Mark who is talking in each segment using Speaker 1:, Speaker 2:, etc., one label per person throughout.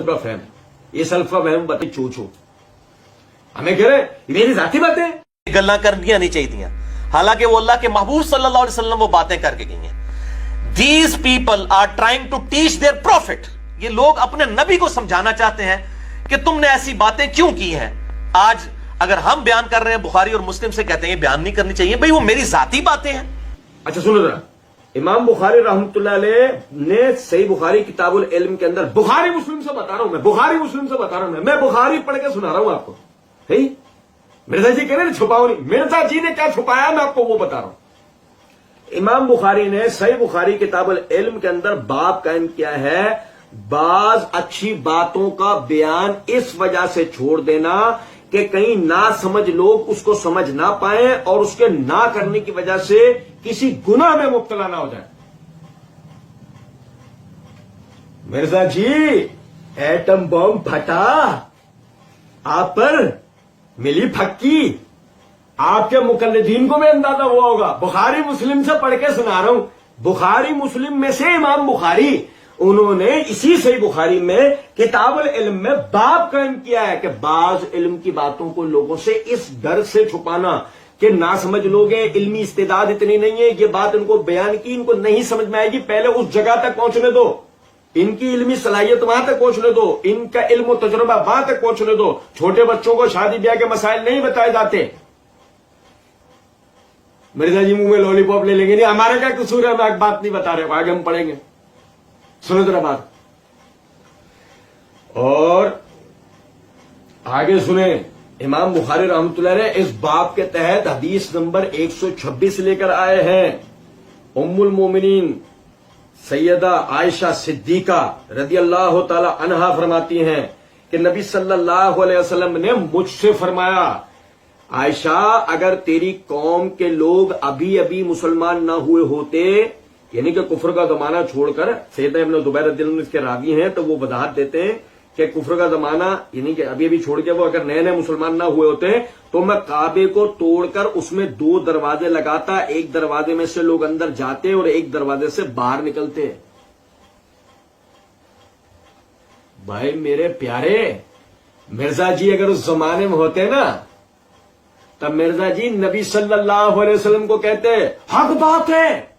Speaker 1: सलफा फहम, ये सलफा फहम बता चो हमें कह रहे मेरी जाती बातें
Speaker 2: गल्लां करनियां नहीं चाहिए। हालांकि वो अल्लाह के महबूब सल्लल्लाहु अलैहि वसल्लम वो बातें करके गई हैं। These people are trying to teach their profit, ये लोग अपने नबी को समझाना चाहते हैं कि तुमने ऐसी बातें क्यों की हैं। आज अगर हम बयान कर रहे हैं बुखारी और मुस्लिम से, कहते हैं ये बयान नहीं करनी चाहिए, भाई वो मेरी जाती बातें हैं।
Speaker 1: अच्छा सुनो जरा, इमाम बुखारी रहमतुल्लाह अलैह ने सही बुखारी किताबुल इल्म के अंदर, बुखारी मुस्लिम से बता रहा हूं मैं, बुखारी मुस्लिम से बता रहा हूं मैं बुखारी पढ़ के सुना रहा हूं आपको। है मिर्जा जी कह रहे छुपाओ नहीं, मिर्जा जी ने क्या छुपाया मैं आपको वो बता रहा हूं। इमाम बुखारी ने सही बुखारी किताबुल इल्म के अंदर बाब कायम किया है, बाज अच्छी बातों का बयान इस वजह से छोड़ देना कि कहीं ना समझ लोग उसको समझ ना पाए और उसके ना करने की वजह से किसी गुनाह में मुब्तला ना हो जाए। मिर्जा जी एटम बम फटा, आप पर मिली फक्की, आपके मुकल्लिदीन को भी अंदाजा हुआ होगा। बुखारी मुस्लिम से पढ़ के सुना रहा हूं, बुखारी मुस्लिम में से इमाम बुखारी उन्होंने इसी सही बुखारी में किताबुल इल्म में बाब कायम किया है कि बाज इल्म की बातों को लोगों से इस डर से छुपाना कि ना समझ लोग हैं, इल्मी इस्तेदाद इतनी नहीं है, ये बात इनको बयान की, इनको नहीं समझ में आएगी, पहले उस जगह तक पहुंचने दो, इनकी इल्मी सलाहियत वहां तक पहुंचने दो, इनका इल्म तजुर्बा वहां तक पहुंचने दो। छोटे बच्चों को शादी ब्याह के मसाइल नहीं बताए जाते। मिर्जा जी मुंह में लॉलीपॉप ले लेंगे, नहीं हमारा क्या कसूर है, हम एक बात नहीं बता रहे, आगे हम पढ़ेंगे, सुनो जरा बात। और आगे सुने, इमाम बुखारी रहमतुल्लाह ने इस बाब के तहत हदीस नंबर 126 लेकर आए हैं। उम्मुल मोमिनीन सैयदा आयशा सिद्दीका रदी अल्लाह ताला अन्हा फरमाती हैं कि नबी सल्लल्लाहु अलैहि वसल्लम ने मुझसे फरमाया, आयशा अगर तेरी कौम के लोग अभी अभी मुसलमान ना हुए होते, यानी कि कुफ्र का जमाना छोड़कर, सैयदना इब्न जुबैर रज़ियल्लाहु अन्हु इसके रावी हैं तो वो वजाहत देते हैं कि कुफ्र का जमाना यानी कि अभी अभी छोड़ के वो अगर नए नए मुसलमान ना हुए होते तो मैं काबे को तोड़कर उसमें 2 दरवाजे लगाता, एक दरवाजे में से लोग अंदर जाते और एक दरवाजे से बाहर निकलते। भाई मेरे प्यारे, मिर्जा जी अगर उस जमाने में होते ना तब मिर्जा जी नबी सल्लल्लाहु अलैहि वसल्लम को कहते हक बात है,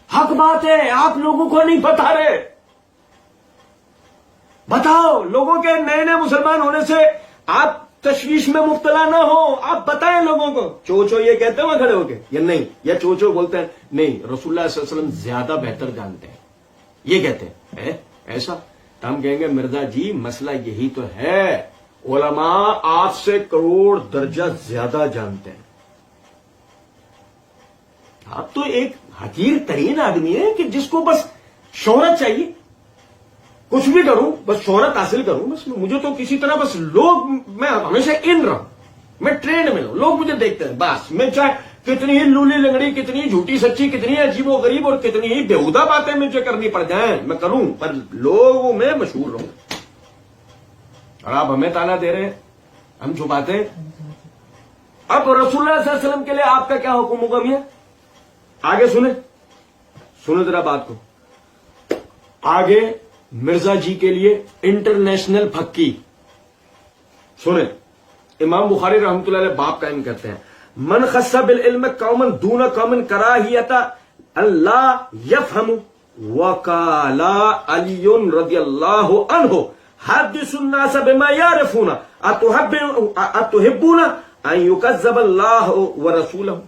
Speaker 1: हक बात है, आप लोगों को नहीं बता रहे, बताओ लोगों के नए नए मुसलमान होने से आप तशवीश में मुब्तला ना हो, आप बताएं लोगों को। चोचो ये कहते हैं वहां खड़े होके या नहीं, या चोचो बोलते हैं नहीं, रसूलुल्लाह सल्लल्लाहु अलैहि वसल्लम ज्यादा बेहतर जानते हैं, ये कहते हैं ऐसा। तो हम कहेंगे मिर्जा जी मसला यही तो है, उलमा आपसे करोड़ दर्जा ज्यादा जानते हैं, आप तो एक हकीर तरीन आदमी है कि जिसको बस शोहरत चाहिए, कुछ भी करूं बस शोहरत हासिल करूं, बस मुझे तो किसी तरह बस लोग, मैं हमेशा इन रहूं, मैं ट्रेंड में हूं, लोग मुझे देखते हैं बस, मैं चाहे कितनी ही लूली लंगड़ी, कितनी ही झूठी सच्ची, कितनी अजीबो गरीब और कितनी ही बेहुदा बातें मुझे करनी पड़ जाएं मैं करूं, पर लोगों में मशहूर रहूं। और आप हमें ताना दे रहे हैं, हम छुपाते हैं। अब रसूलुल्लाह सल्लल्लाहु अलैहि वसल्लम के लिए आपका क्या हुक्म होगा मियां? आगे सुने जरा बात को आगे। मिर्जा जी के लिए इंटरनेशनल फक्की सुने, इमाम बुखारी रहमतुल्लाह अलैह बाप कायम करते हैं, मन खस्सा बिल इल्म कौमन दूना कौमन कराहियता अल्लाह यफहमु वकाला अलीयुन रदियल्लाहु अन्हु हदिसुन नास बिमा यारिफूना अतुहिब्बूना अन युकज़्ज़ब अल्लाह व रसूलहु।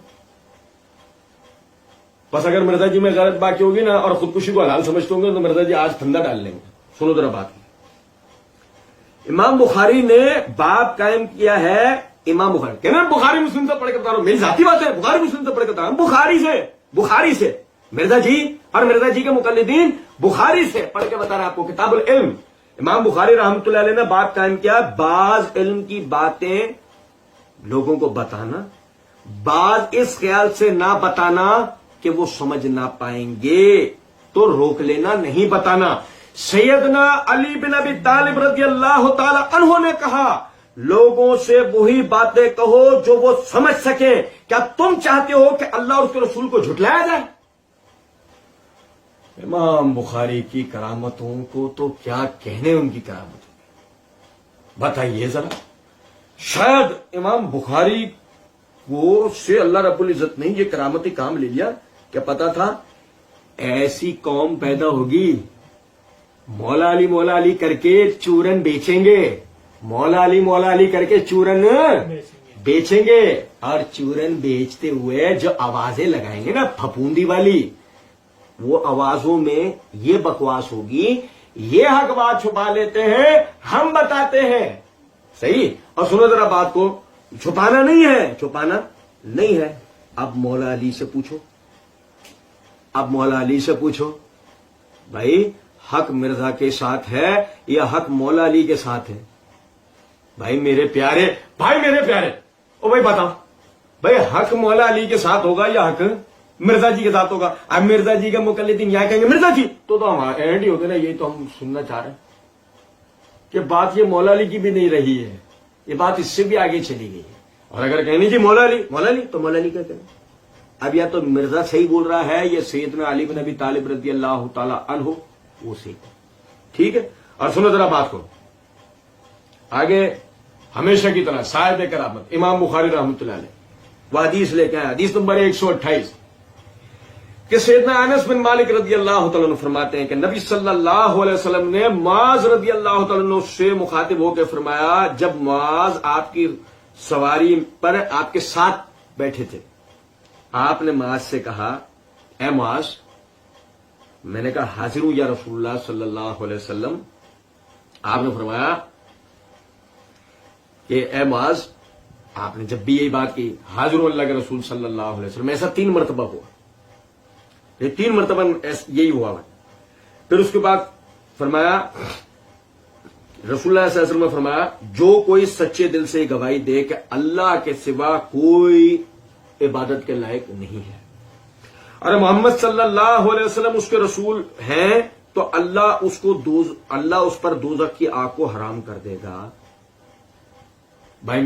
Speaker 1: बस अगर मिर्जा जी में गलत बाकी होगी ना और खुदकुशी को हलाल समझते होंगे तो मिर्जा जी आज फंदा डाल लेंगे। सुनो जरा बात, इमाम बुखारी ने बाब कायम किया है, इमाम बुखारी कहना बुखारी मुस्लिम से पढ़ के बता रहा हूं, मेरी जाती बात है, बुखारी मुस्लिम से पढ़ के बता रहा हूं, बुखारी से मिर्जा जी और मिर्जा जी के मुकल्लिदीन बुखारी से पढ़ के बता रहे हैं आपको किताबुल इल्म। इमाम बुखारी रहमतुल्लाह अलैह ने बाब कायम किया, बाज इल्म की बातें लोगों को बताना, बाज इस ख्याल से ना बताना कि वो समझ ना पाएंगे तो रोक लेना, नहीं बताना। सैयदना अली बिन अबी तालिब रज़ियल्लाहु ताला अन्हु ने कहा, लोगों से वही बातें कहो जो वो समझ सके। क्या तुम चाहते हो कि अल्लाह और उसके रसूल को झुठलाया जाए? امام بخاری کی کرامتوں کو تو کیا کہنے ان کی کرامتوں، بتائیے ذرا. شاید امام بخاری کو سے اللہ رب العزت نے یہ کرامتی کام لے لیا. کیا پتا تھا ایسی قوم پیدا ہوگی مولا علی کر کے چورن بیچیں گے، مولا علی کر کے چورن بیچیں گے، اور چورن بیچتے ہوئے جو آوازیں لگائیں گے نا پھپوندی والی، وہ آوازوں میں یہ بکواس ہوگی، یہ حق بات چھپا لیتے ہیں، ہم بتاتے ہیں. صحیح. اور سنو ذرا بات کو، چھپانا نہیں ہے. اب مولا علی سے پوچھو، بھائی حق مرزا کے ساتھ ہے یا حق مولا علی کے ساتھ ہے؟ بھائی میرے پیارے او بھائی بتاؤ، بھائی حق مولا علی کے ساتھ ہوگا یا حق مرزا جی کے ساتھ ہوگا؟ اب مرزا جی کے مقلدین یہاں کہیں گے مرزا جی، تو ہم اینڈ ہی ہوتے نا. یہی تو ہم سننا چاہ رہے ہیں کہ بات یہ مولا علی کی بھی نہیں رہی ہے، یہ بات اس سے بھی آگے چلی گئی ہے. اور اگر کہیں جی مولا علی تو مولا علی کیا کہیں؟ اب یا تو مرزا صحیح بول رہا ہے یا سیدنا علی بن ابی طالب رضی اللہ تعالی عنہ وہ صحیح. ٹھیک ہے. اور سنو ذرا بات کو آگے. ہمیشہ کی طرح صاحب کرامت امام بخاری رحمۃ اللہ علیہ وہ حدیث لے کے آئے، حدیث نمبر 128 کہ سیدنا انس بن مالک رضی اللہ تعالیٰ عنہ فرماتے ہیں کہ نبی صلی اللہ علیہ وسلم نے معاذ رضی اللہ تعالیٰ عنہ سے مخاطب ہو کے فرمایا، جب معاذ آپ کی سواری پر آپ کے ساتھ بیٹھے تھے، آپ نے معاذ سے کہا، اے معاذ، میں نے کہا حاضر ہوں یا رسول اللہ صلی اللہ علیہ وسلم. آپ نے فرمایا کہ اے معاذ، آپ نے جب بھی یہی بات کی حاضر ہوں اللہ کے رسول صلی اللہ علیہ وسلم، ایسا 3 مرتبہ ہوا، یہ 3 مرتبہ یہی ہوا. پھر اس کے بعد فرمایا، رسول اللہ صلی اللہ علیہ وسلم نے فرمایا، جو کوئی سچے دل سے گواہی دے کہ اللہ کے سوا کوئی عبادت کے لائق نہیں ہے اور محمد صلی اللہ علیہ وسلم اس کے رسول ہیں، تو اللہ اس پر دوزخ کی آگ کو حرام کر دے گا. بھائی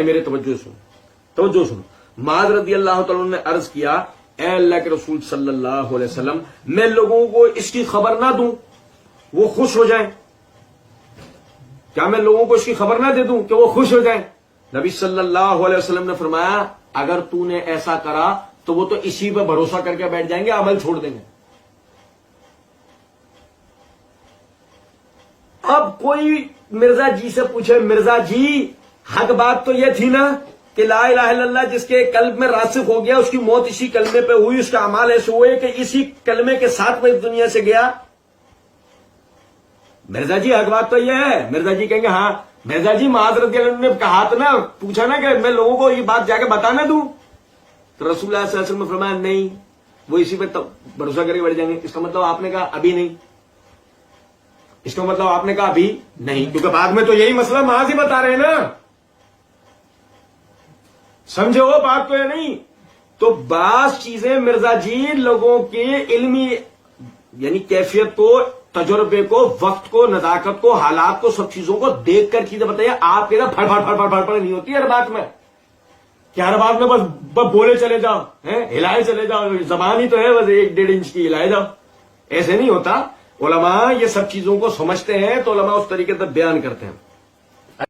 Speaker 1: میرے توجہ سنو. معاذ رضی اللہ تعالیٰ نے عرض کیا، اے اللہ کے رسول صلی اللہ علیہ وسلم، میں لوگوں کو اس کی خبر نہ دوں وہ خوش ہو جائیں؟ کیا میں لوگوں کو اس کی خبر نہ دے دوں کہ وہ خوش ہو جائیں؟ نبی صلی اللہ علیہ وسلم نے فرمایا، اگر تو نے ایسا کرا تو وہ تو اسی پہ بھروسہ کر کے بیٹھ جائیں گے، عمل چھوڑ دیں گے. اب کوئی مرزا جی سے پوچھے، مرزا جی حق بات تو یہ تھی نا کہ لا الہ الا اللہ جس کے قلب میں راسخ ہو گیا، اس کی موت اسی کلمے پہ ہوئی، اس کا اعمال ایسے ہوئے کہ اسی کلمے کے ساتھ وہ اس دنیا سے گیا. مرزا جی حق بات تو یہ ہے. مرزا جی کہیں گے ہاں. مرزا جی معاذ رضی اللہ عنہ نے کہا تھا نا، پوچھا نا کہ میں لوگوں کو یہ بات جا کے بتا نہ دوں، تو رسول اللہ صلی اللہ علیہ وسلم نے فرمایا نہیں، وہ اسی پہ بھروسہ کر کے بیٹھ جائیں گے. اس کا مطلب آپ نے کہا ابھی نہیں، اس کا مطلب آپ نے کہا ابھی نہیں، کیونکہ بعد میں تو یہی مسئلہ معاذ ہی بتا رہے ہیں نا. سمجھے وہ بات کو یا نہیں؟ تو بعض چیزیں مرزا جی لوگوں کے علمی یعنی کیفیت کو، تجربے کو، وقت کو، نزاکت کو، حالات کو، سب چیزوں کو دیکھ کر چیزیں بتائیے. آپ کے نا پھڑ پھڑ نہیں ہوتی ہر بات میں، کہ ہر بات میں بس بولے چلے جاؤ، ہلائے چلے جاؤ، زبان ہی تو ہے بس 1-1.5 انچ کی، ہلائے جاؤ. ایسے نہیں ہوتا. علماء یہ سب چیزوں کو سمجھتے ہیں تو علماء اس طریقے سے بیان کرتے ہیں.